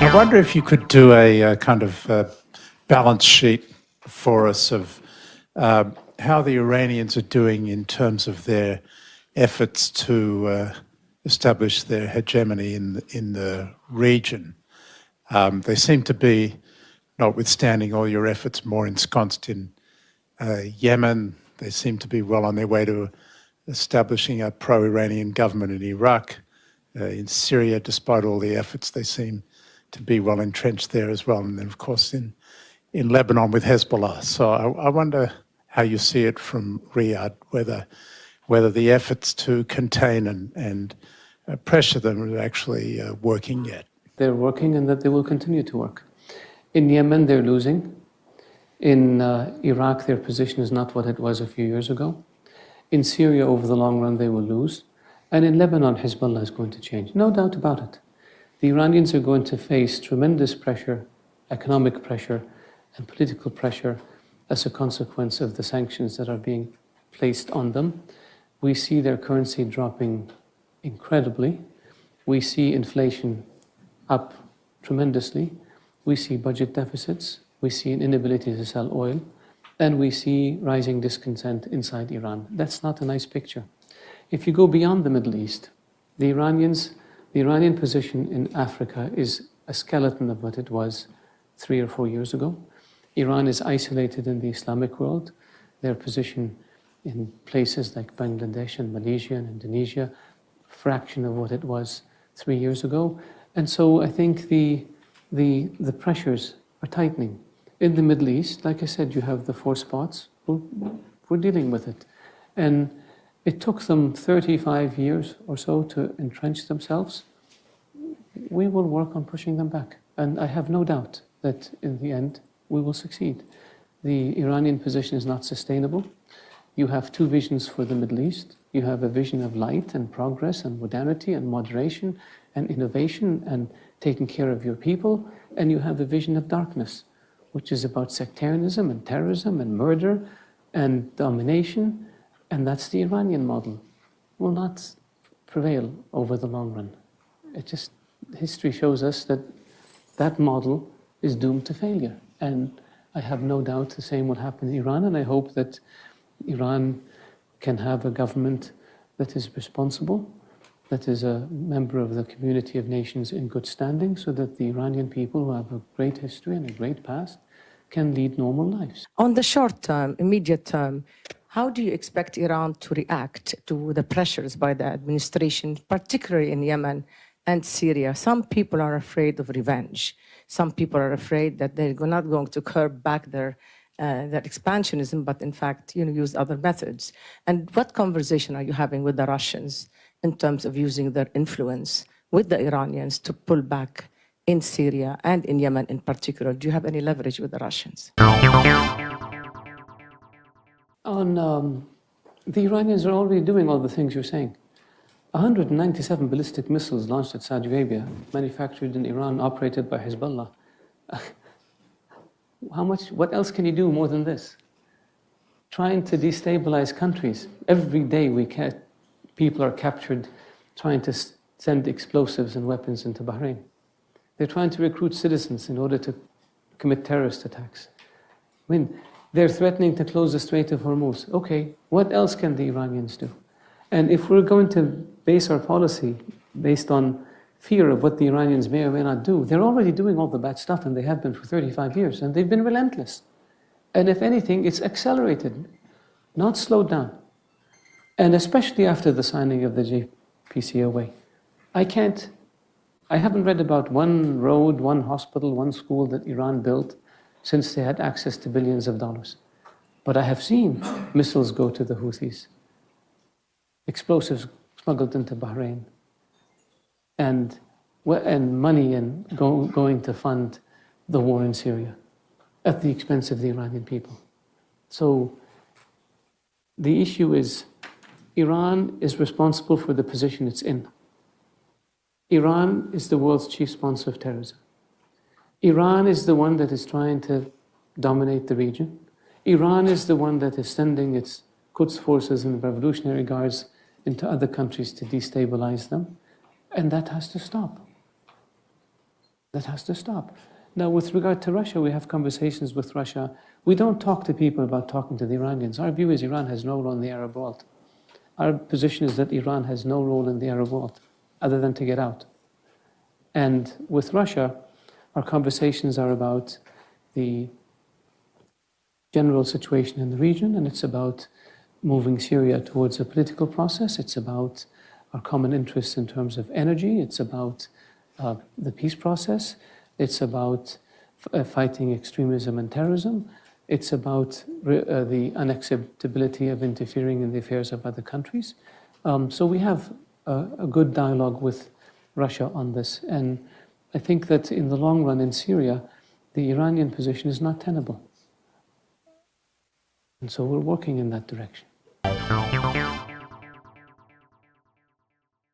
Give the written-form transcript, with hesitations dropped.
I wonder if you could do a kind of balance sheet for us of how the Iranians are doing in terms of their efforts to establish their hegemony in the region. They seem to be, notwithstanding all your efforts, more ensconced in Yemen. They seem to be well on their way to establishing a pro-Iranian government in Iraq. In Syria, despite all the efforts, they seem to be well entrenched there as well. And then, of course, in Lebanon with Hezbollah. So I wonder how you see it from Riyadh, whether the efforts to contain and pressure them are actually working yet. They're working, and that they will continue to work. In Yemen, they're losing. In Iraq, their position is not what it was a few years ago. In Syria, over the long run, they will lose. And in Lebanon, Hezbollah is going to change. No doubt about it. The Iranians are going to face tremendous pressure, economic pressure, and political pressure as a consequence of the sanctions that are being placed on them. We see their currency dropping incredibly. We see inflation up tremendously. We see budget deficits. We see an inability to sell oil. And we see rising discontent inside Iran. That's not a nice picture. If you go beyond the Middle East, the Iranian position in Africa is a skeleton of what it was 3 or 4 years ago. Iran is isolated in the Islamic world. Their position in places like Bangladesh and Malaysia and Indonesia, a fraction of what it was 3 years ago. And so I think the pressures are tightening. In the Middle East, like I said, you have the 4 spots. We're dealing with it. And it took them 35 years or so to entrench themselves. We will work on pushing them back. And I have no doubt that in the end, we will succeed. The Iranian position is not sustainable. You have 2 visions for the Middle East. You have a vision of light and progress and modernity and moderation and innovation and taking care of your people. And you have a vision of darkness, which is about sectarianism and terrorism and murder and domination. And that's the Iranian model. Will not prevail over the long run. History shows us that that model is doomed to failure. And I have no doubt the same will happen in Iran, and I hope that Iran can have a government that is responsible, that is a member of the community of nations in good standing, so that the Iranian people, who have a great history and a great past, can lead normal lives. On the short term, immediate term, how do you expect Iran to react to the pressures by the administration, particularly in Yemen and Syria? Some people are afraid of revenge. Some people are afraid that they're not going to curb back their expansionism, but in fact, use other methods. And what conversation are you having with the Russians in terms of using their influence with the Iranians to pull back in Syria and in Yemen in particular? Do you have any leverage with the Russians? The Iranians are already doing all the things you're saying. 197 ballistic missiles launched at Saudi Arabia, manufactured in Iran, operated by Hezbollah. What else can you do more than this? Trying to destabilize countries. Every day people are captured trying to send explosives and weapons into Bahrain. They're trying to recruit citizens in order to commit terrorist attacks. They're threatening to close the Strait of Hormuz. Okay, what else can the Iranians do? And if we're going to base our policy based on fear of what the Iranians may or may not do, they're already doing all the bad stuff, and they have been for 35 years, and they've been relentless. And if anything, it's accelerated, not slowed down. And especially after the signing of the JCPOA. I haven't read about one road, one hospital, one school that Iran built since they had access to billions of dollars. But I have seen missiles go to the Houthis, explosives smuggled into Bahrain, and money going to fund the war in Syria at the expense of the Iranian people. So the issue is, Iran is responsible for the position it's in. Iran is the world's chief sponsor of terrorism. Iran is the one that is trying to dominate the region. Iran is the one that is sending its Quds forces and revolutionary guards into other countries to destabilize them. And that has to stop. That has to stop. Now, with regard to Russia, we have conversations with Russia. We don't talk to people about talking to the Iranians. Our view is Iran has no role in the Arab world. Our position is that Iran has no role in the Arab world other than to get out. And with Russia, our conversations are about the general situation in the region, and it's about moving Syria towards a political process. It's about our common interests in terms of energy. It's about the peace process. It's about fighting extremism and terrorism. It's about the unacceptability of interfering in the affairs of other countries. So we have a good dialogue with Russia on this. And I think that in the long run in Syria, the Iranian position is not tenable. And so we're working in that direction.